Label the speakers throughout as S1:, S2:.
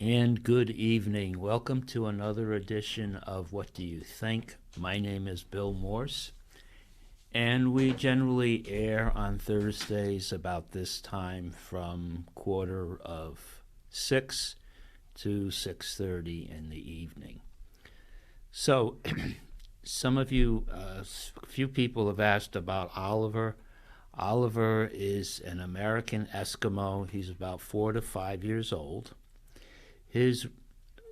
S1: And good evening. Welcome to another edition of What Do You Think? My name is Bill Morse, and we generally air on Thursdays about this time from 5:45 to 6:30 in the evening. So, some of you, a few people have asked about Oliver. Oliver is an American Eskimo. He's about 4 to 5 years old. His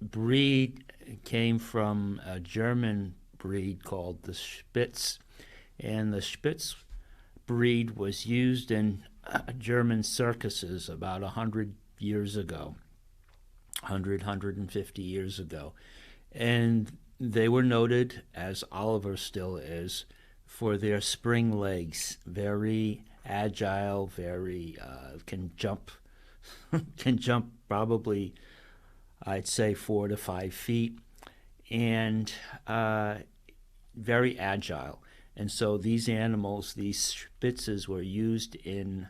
S1: breed came from a German breed called the Spitz, and the Spitz breed was used in German circuses about 100 years ago, 150 years ago. And they were noted, as Oliver still is, for their spring legs. Very agile, very can jump, can jump probably, I'd say, 4 to 5 feet, and very agile. And so these animals, these Spitzes, were used in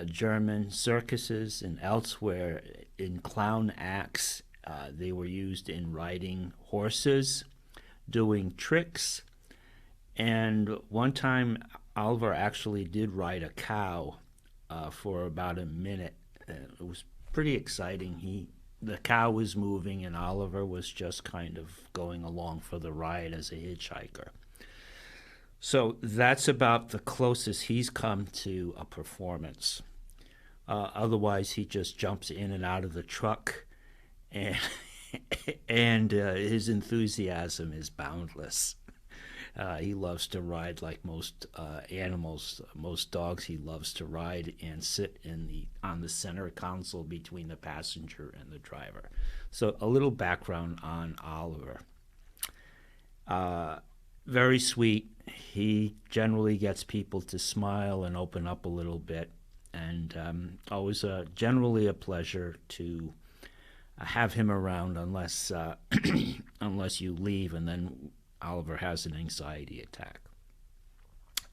S1: German circuses and elsewhere in clown acts. They were used in riding horses, doing tricks, and one time Oliver actually did ride a cow for about a minute. It was pretty exciting. The cow was moving, and Oliver was just kind of going along for the ride as a hitchhiker. So that's about the closest he's come to a performance. Otherwise, he just jumps in and out of the truck, and and his enthusiasm is boundless. He loves to ride like most animals, most dogs. He loves to ride and sit on the center console between the passenger and the driver. So a little background on Oliver. Very sweet. He generally gets people to smile and open up a little bit, and always generally a pleasure to have him around, unless unless you leave and then Oliver has an anxiety attack.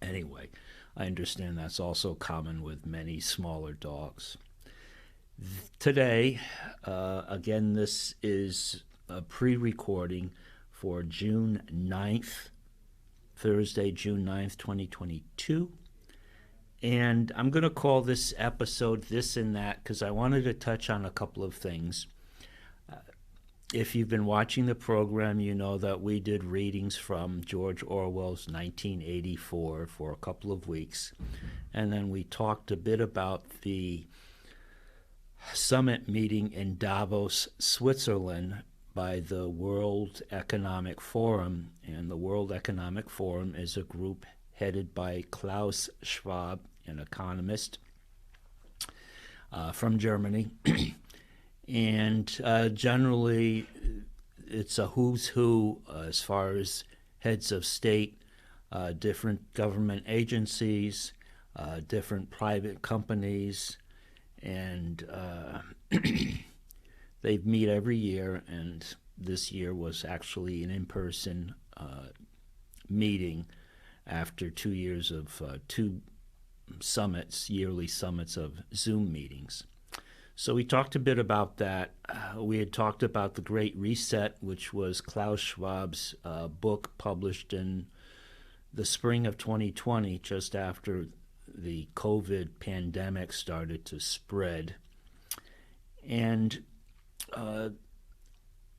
S1: Anyway, I understand that's also common with many smaller dogs. Today, again, this is a pre-recording for June 9th, Thursday, June 9th, 2022. And I'm going to call this episode This and That because I wanted to touch on a couple of things. If you've been watching the program, you know that we did readings from George Orwell's 1984 for a couple of weeks. And then we talked a bit about the summit meeting in Davos, Switzerland by the World Economic Forum. And the World Economic Forum is a group headed by Klaus Schwab, an economist from Germany. And generally, it's a who's who as far as heads of state, different government agencies, different private companies, and they meet every year. And this year was actually an in-person meeting after 2 years of two summits, yearly summits of Zoom meetings. So we talked a bit about that. We had talked about The Great Reset, which was Klaus Schwab's book published in the spring of 2020, just after the COVID pandemic started to spread. And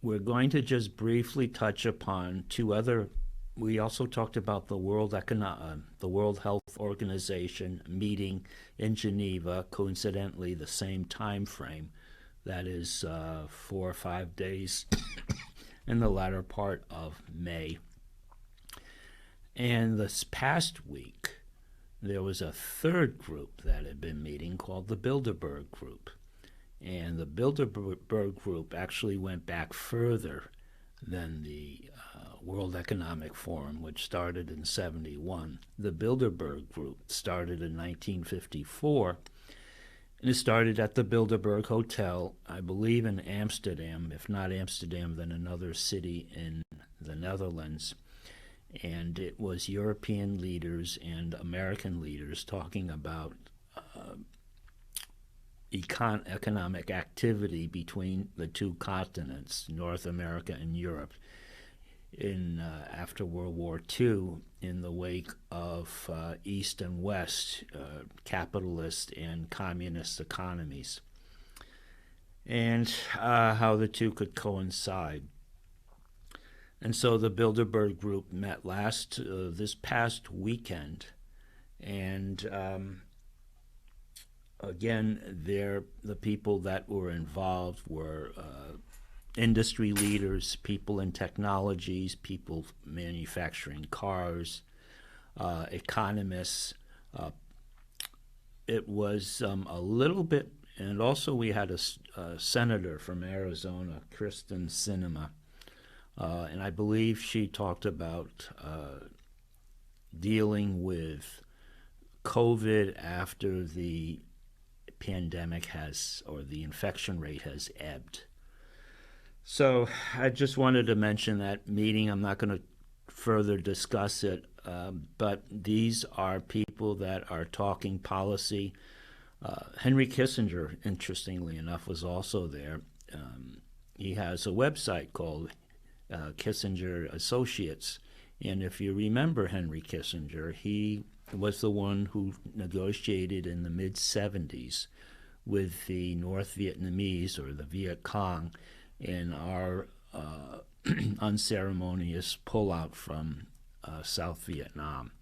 S1: we're going to just briefly touch upon two other. We also talked about the World Health Organization meeting in Geneva, coincidentally the same time frame, that is 4 or 5 days in the latter part of May. And this past week, there was a third group that had been meeting called the Bilderberg Group. And the Bilderberg Group actually went back further than the World Economic Forum, which started in 1971. The Bilderberg Group started in 1954, and it started at the Bilderberg Hotel, I believe in Amsterdam. If not Amsterdam, then another city in the Netherlands. And it was European leaders and American leaders talking about economic activity between the two continents, North America and Europe, in after World War II, in the wake of East and West capitalist and communist economies, and how the two could coincide. And so the Bilderberg Group met this past weekend, and again, the people that were involved were industry leaders, people in technologies, people manufacturing cars, economists. It was a little bit, and also we had a senator from Arizona, Kristen Sinema, and I believe she talked about dealing with COVID after the pandemic or the infection rate has ebbed. So I just wanted to mention that meeting. I'm not going to further discuss it, but these are people that are talking policy. Henry Kissinger, interestingly enough, was also there. He has a website called Kissinger Associates, and if you remember Henry Kissinger, he was the one who negotiated in the mid-'70s with the North Vietnamese, or the Viet Cong, in our unceremonious pullout from South Vietnam,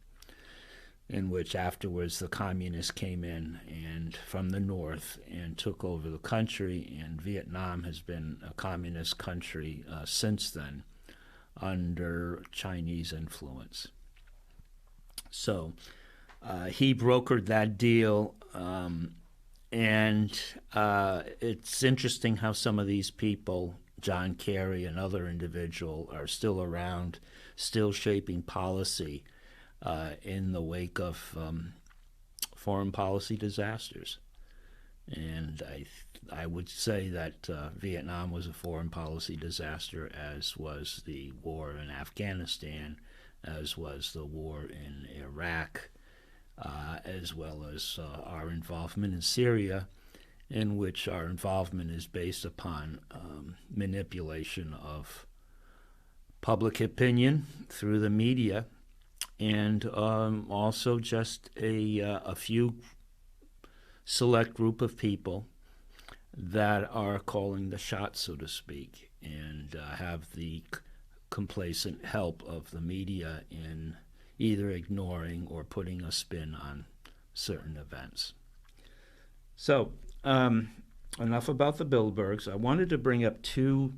S1: in which afterwards the communists came in and from the north and took over the country, and Vietnam has been a communist country since then under Chinese influence. So he brokered that deal, and it's interesting how some of these people, John Kerry and other individuals, are still around, still shaping policy in the wake of foreign policy disasters. And I would say that Vietnam was a foreign policy disaster, as was the war in Afghanistan, as was the war in Iraq, as well as our involvement in Syria, in which our involvement is based upon manipulation of public opinion through the media, and also just a few select group of people that are calling the shots, so to speak, and have the complacent help of the media in either ignoring or putting a spin on certain events. So, enough about the Bilderbergs. I wanted to bring up two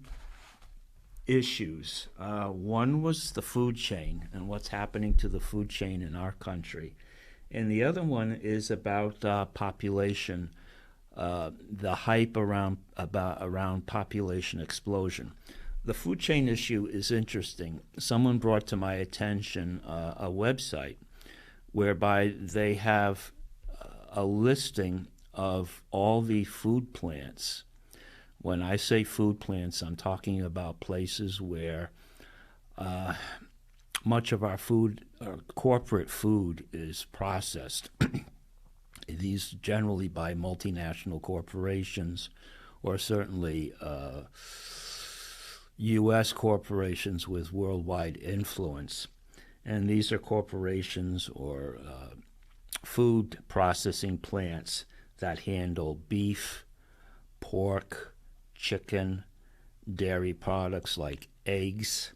S1: issues. One was the food chain and what's happening to the food chain in our country. And the other one is about population, the hype around population explosion. The food chain issue is interesting. Someone brought to my attention a website whereby they have a listing of all the food plants. When I say food plants, I'm talking about places where much of our food, or corporate food, is processed. These generally by multinational corporations, or certainly U.S. corporations with worldwide influence. And these are corporations or food processing plants that handle beef, pork, chicken, dairy products like eggs,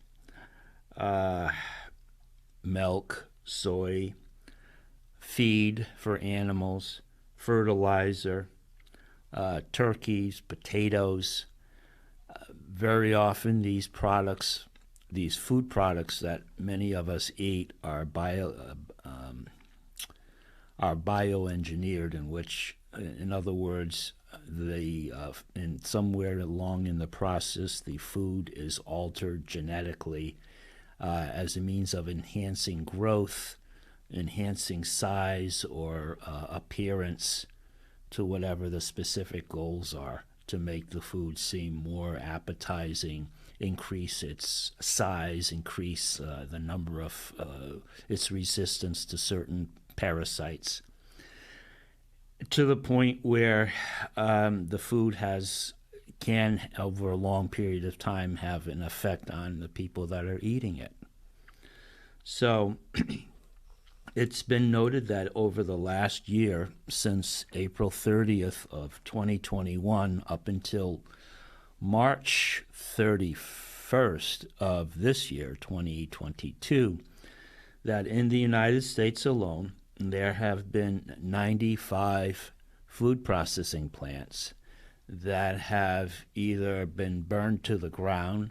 S1: milk, soy, feed for animals, fertilizer, turkeys, potatoes. Very often these products, these food products that many of us eat, are bioengineered, in which, in other words, in somewhere along in the process, the food is altered genetically as a means of enhancing growth, enhancing size or appearance to whatever the specific goals are, to make the food seem more appetizing, increase its size, increase the number of its resistance to certain parasites. to the point where the food can over a long period of time have an effect on the people that are eating it. So it's been noted that over the last year, since April 30th of 2021 up until March 31st of this year, 2022, that in the United States alone, there have been 95 food processing plants that have either been burned to the ground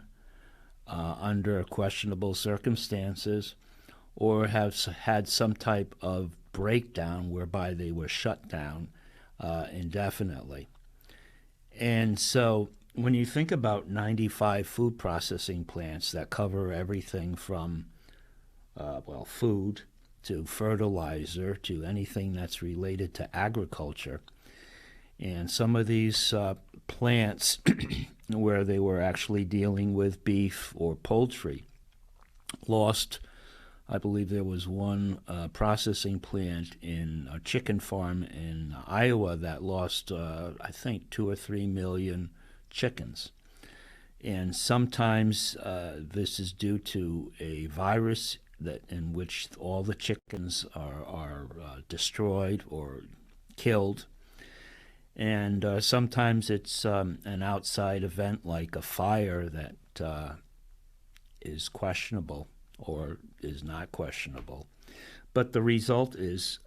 S1: under questionable circumstances or have had some type of breakdown whereby they were shut down indefinitely. And so when you think about 95 food processing plants that cover everything from, food to fertilizer to anything that's related to agriculture, and some of these plants where they were actually dealing with beef or poultry lost, I believe there was one processing plant in a chicken farm in Iowa that lost, I think, 2 or 3 million chickens. And sometimes this is due to a virus in which all the chickens are destroyed or killed. And sometimes it's an outside event like a fire that is questionable or is not questionable. But the result is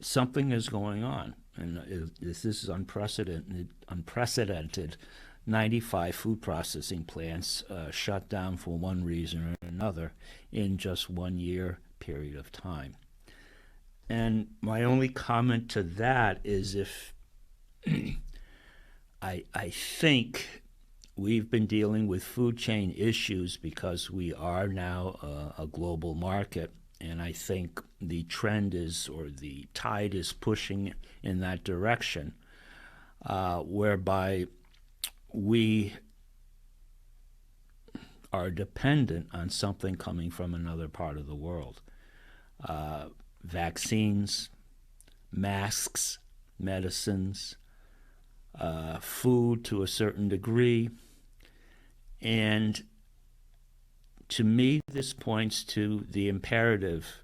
S1: something is going on. And this is unprecedented. 95 food processing plants shut down for one reason or another in just 1 year period of time. And my only comment to that is if I think we've been dealing with food chain issues because we are now a global market, and I think the trend is, or the tide is pushing in that direction, whereby we are dependent on something coming from another part of the world. Vaccines, masks, medicines, food to a certain degree. And to me, this points to the imperative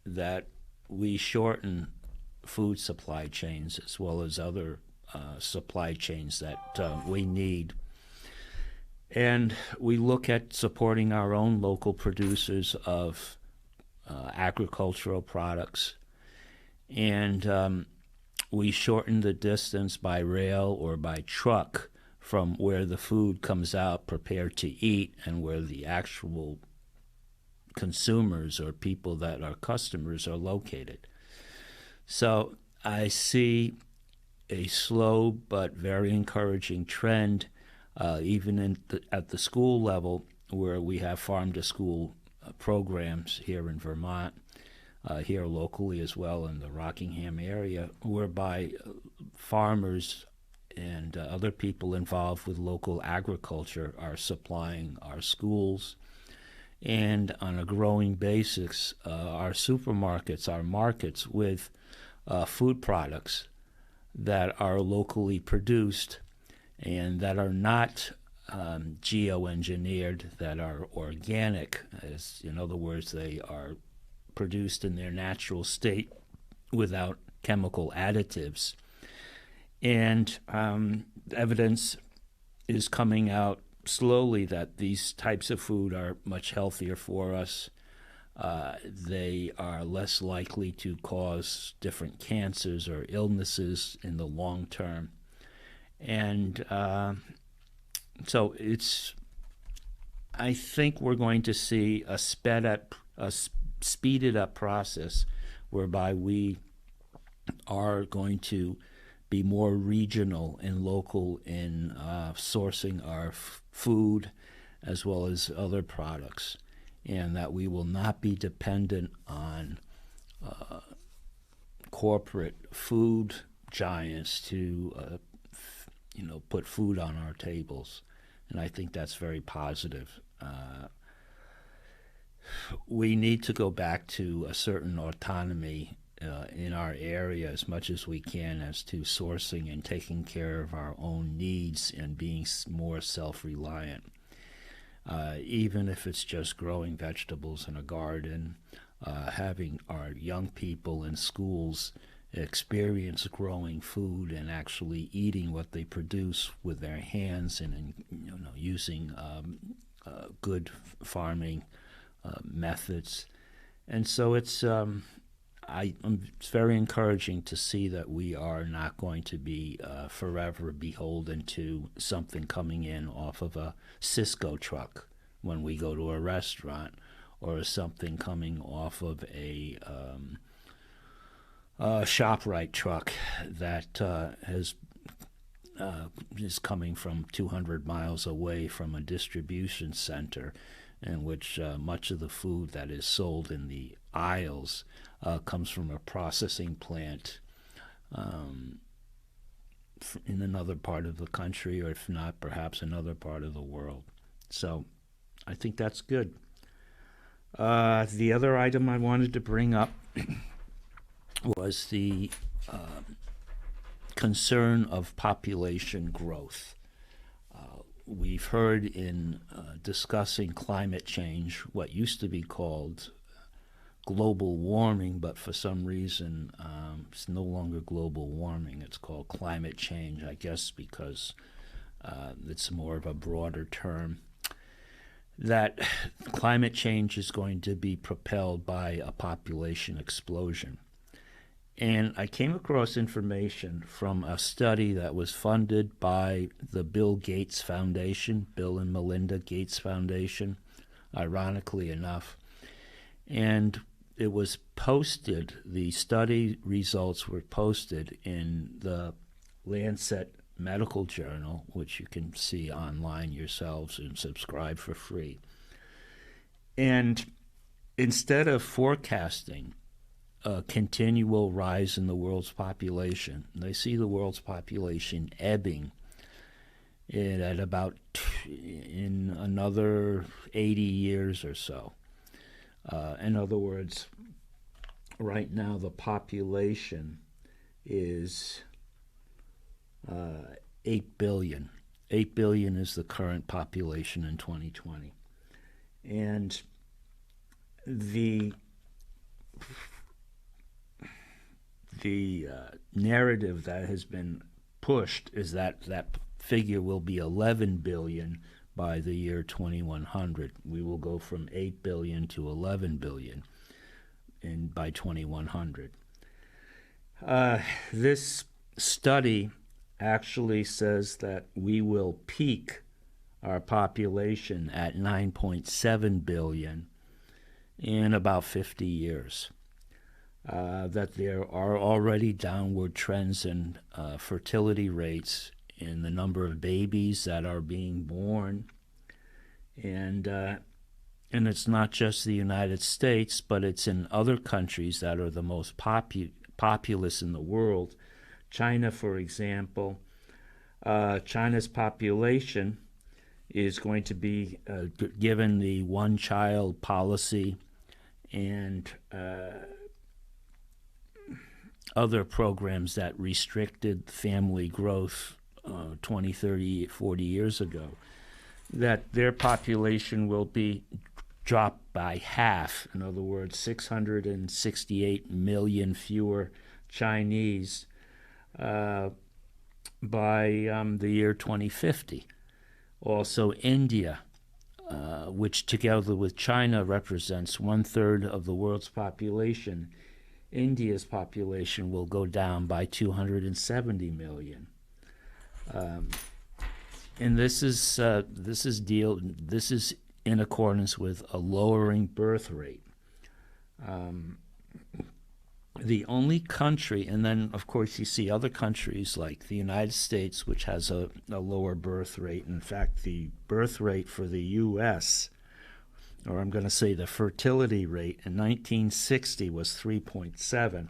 S1: that we shorten food supply chains as well as other supply chains that we need. And we look at supporting our own local producers of agricultural products. And we shorten the distance by rail or by truck from where the food comes out prepared to eat and where the actual consumers or people that are customers are located. So I see a slow but very encouraging trend, even at the school level, where we have farm-to-school programs here in Vermont, here locally as well in the Rockingham area, whereby farmers and other people involved with local agriculture are supplying our schools, and on a growing basis, our supermarkets, our markets with food products that are locally produced and that are not geoengineered, that are organic, as in other words, they are produced in their natural state without chemical additives. And evidence is coming out slowly that these types of food are much healthier for us. They are less likely to cause different cancers or illnesses in the long term. And so I think we're going to see a speeded up process whereby we are going to be more regional and local in sourcing our food as well as other products, and that we will not be dependent on corporate food giants to put food on our tables. And I think that's very positive. We need to go back to a certain autonomy in our area as much as we can as to sourcing and taking care of our own needs and being more self-reliant. Even if it's just growing vegetables in a garden, having our young people in schools experience growing food and actually eating what they produce with their hands and using good farming methods. And so it's very encouraging to see that we are not going to be forever beholden to something coming in off of a Cisco truck when we go to a restaurant, or something coming off of a ShopRite truck that is coming from 200 miles away from a distribution center, in which much of the food that is sold in the aisles comes from a processing plant in another part of the country, or if not, perhaps another part of the world. So I think that's good. The other item I wanted to bring up was the concern of population growth. We've heard in discussing climate change what used to be called global warming, but for some reason it's no longer global warming. It's called climate change, I guess because it's more of a broader term. That climate change is going to be propelled by a population explosion. And I came across information from a study that was funded by the Bill Gates Foundation, Bill and Melinda Gates Foundation, ironically enough. And it was posted, the study results were posted in the Lancet Medical Journal, which you can see online yourselves and subscribe for free. And instead of forecasting a continual rise in the world's population, they see the world's population ebbing at about in another 80 years or so. In other words, right now the population is 8 billion. 8 billion is the current population in 2020. And the narrative that has been pushed is that that figure will be 11 billion by the year 2100. We will go from 8 billion to 11 billion by 2100. This study actually says that we will peak our population at 9.7 billion in about 50 years. That there are already downward trends in fertility rates, in the number of babies that are being born, and it's not just the United States, but it's in other countries that are the most populous in the world. China, for example, China's population is going to be given the one-child policy and other programs that restricted family growth 20, 30, 40 years ago, that their population will be dropped by half. In other words, 668 million fewer Chinese by the year 2050. Also, India, which together with China represents 1/3 of the world's population, India's population will go down by 270 million. And this is in accordance with a lowering birth rate. The only country, and then of course you see other countries like the United States, which has a lower birth rate. In fact, the birth rate for the U.S., or I'm going to say the fertility rate, in 1960 was 3.7.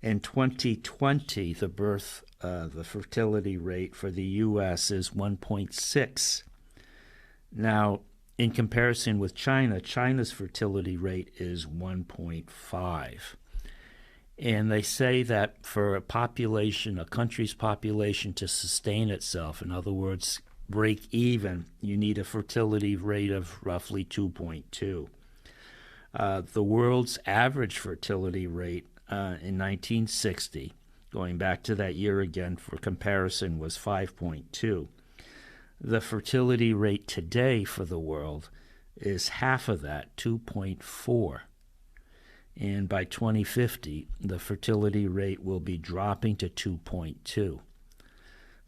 S1: In 2020, the fertility rate for the U.S. is 1.6. Now, in comparison with China, China's fertility rate is 1.5. And they say that for a country's population to sustain itself, in other words, break even, you need a fertility rate of roughly 2.2. The world's average fertility rate in 1960, going back to that year again for comparison, was 5.2. The fertility rate today for the world is half of that, 2.4. And by 2050, the fertility rate will be dropping to 2.2.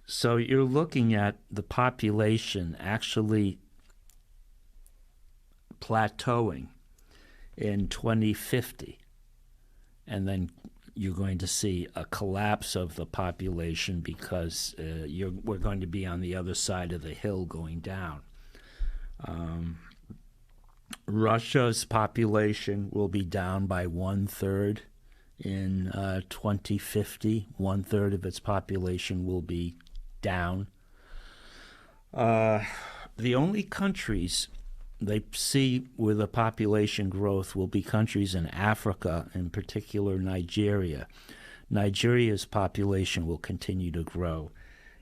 S1: So you're looking at the population actually plateauing in 2050. And then you're going to see a collapse of the population because we're going to be on the other side of the hill going down. Russia's population will be down by 1/3 in 2050. 1/3 of its population will be down. The only countries they see with a population growth will be countries in Africa, in particular Nigeria. Nigeria's population will continue to grow.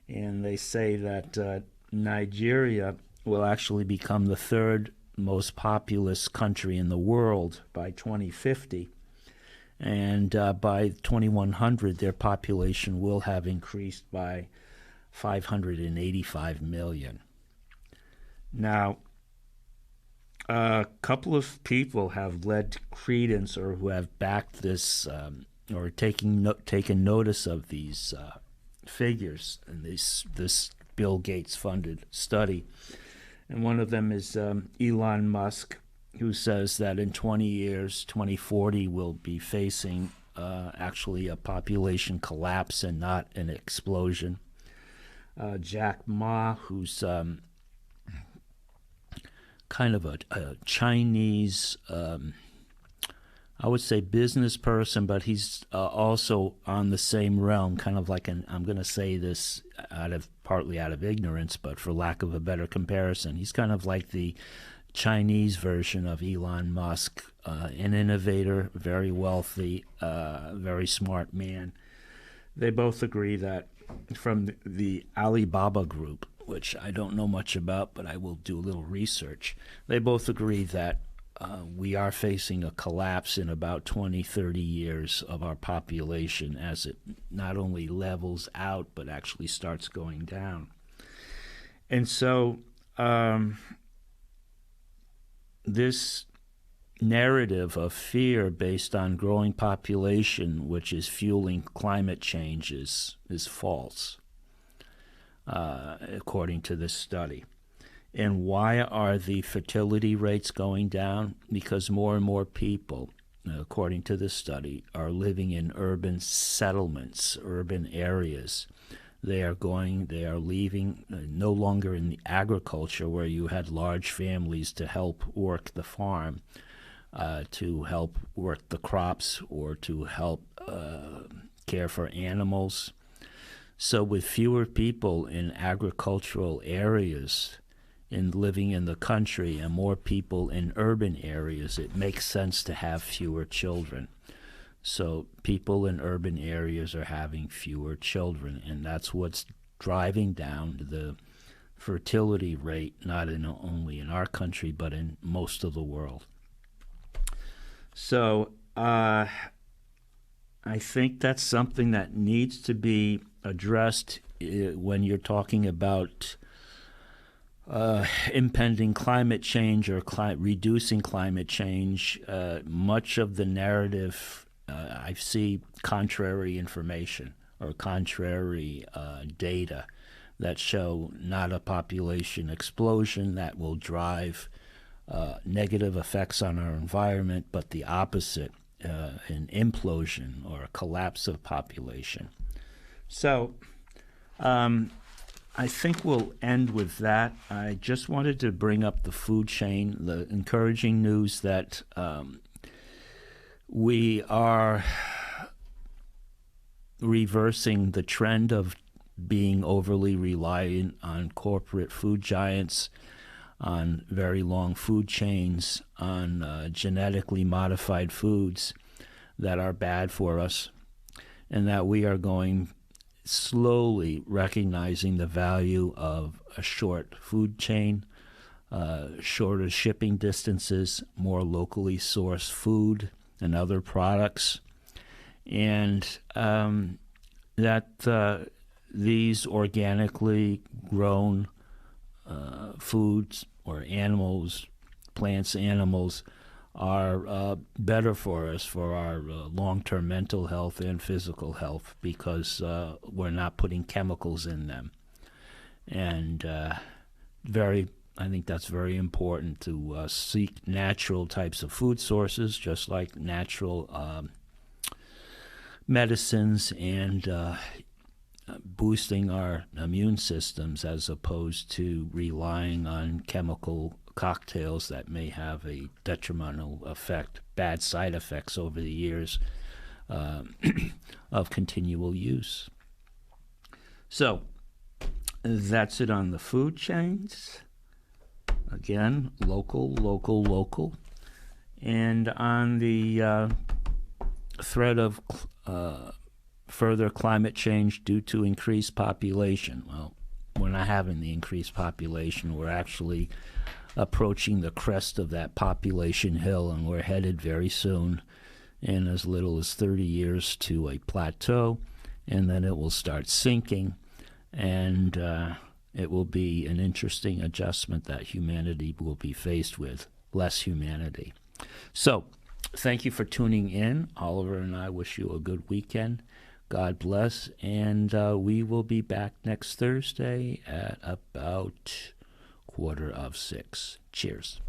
S1: And they say that Nigeria will actually become the third most populous country in the world by 2050. And by 2100, their population will have increased by 585 million. Now, a couple of people have led credence or who have backed this or taken notice of these figures in this Bill Gates funded study. And one of them is Elon Musk, who says that in 20 years, 2040, we'll be facing actually a population collapse and not an explosion. Jack Ma, who's kind of a Chinese, I would say business person, but he's also on the same realm, kind of like I'm going to say this partly out of ignorance, but for lack of a better comparison, he's kind of like the Chinese version of Elon Musk, an innovator, very wealthy, very smart man. They both agree that from the Alibaba group, which I don't know much about, but I will do a little research, they both agree that we are facing a collapse in about 20, 30 years of our population as it not only levels out, but actually starts going down. And so this narrative of fear based on growing population, which is fueling climate change, is false, according to this study. And why are the fertility rates going down? Because more and more people, according to this study, are living in urban settlements, urban areas. They are leaving, no longer in the agriculture where you had large families to help work the farm, to help work the crops, or to help care for animals. So with fewer people in agricultural areas and living in the country and more people in urban areas, it makes sense to have fewer children. So people in urban areas are having fewer children, and that's what's driving down the fertility rate, not only in our country, but in most of the world. So I think that's something that needs to be addressed when you're talking about impending climate change or reducing climate change. Much of the narrative, I see contrary information or contrary data that show not a population explosion that will drive negative effects on our environment, but the opposite, an implosion or a collapse of population. So I think we'll end with that. I just wanted to bring up the food chain, the encouraging news that we are reversing the trend of being overly reliant on corporate food giants, on very long food chains, on genetically modified foods. that are bad for us, and that we are going slowly recognizing the value of a short food chain, shorter shipping distances, more locally sourced food and other products, and that these organically grown foods or animals, plants, animals, are better for us for our long-term mental health and physical health because we're not putting chemicals in them. And I think that's very important to seek natural types of food sources, just like natural medicines and boosting our immune systems as opposed to relying on chemical cocktails that may have a detrimental effect, bad side effects over the years of continual use. So that's it on the food chains. Again, local, local, local. And on the threat of further climate change due to increased population, well, we're not having the increased population. We're actually approaching the crest of that population hill, and we're headed very soon, in as little as 30 years, to a plateau, and then it will start sinking, and it will be an interesting adjustment that humanity will be faced with, less humanity. So, thank you for tuning in. Oliver and I wish you a good weekend. God bless, and we will be back next Thursday at about 5:45. Cheers.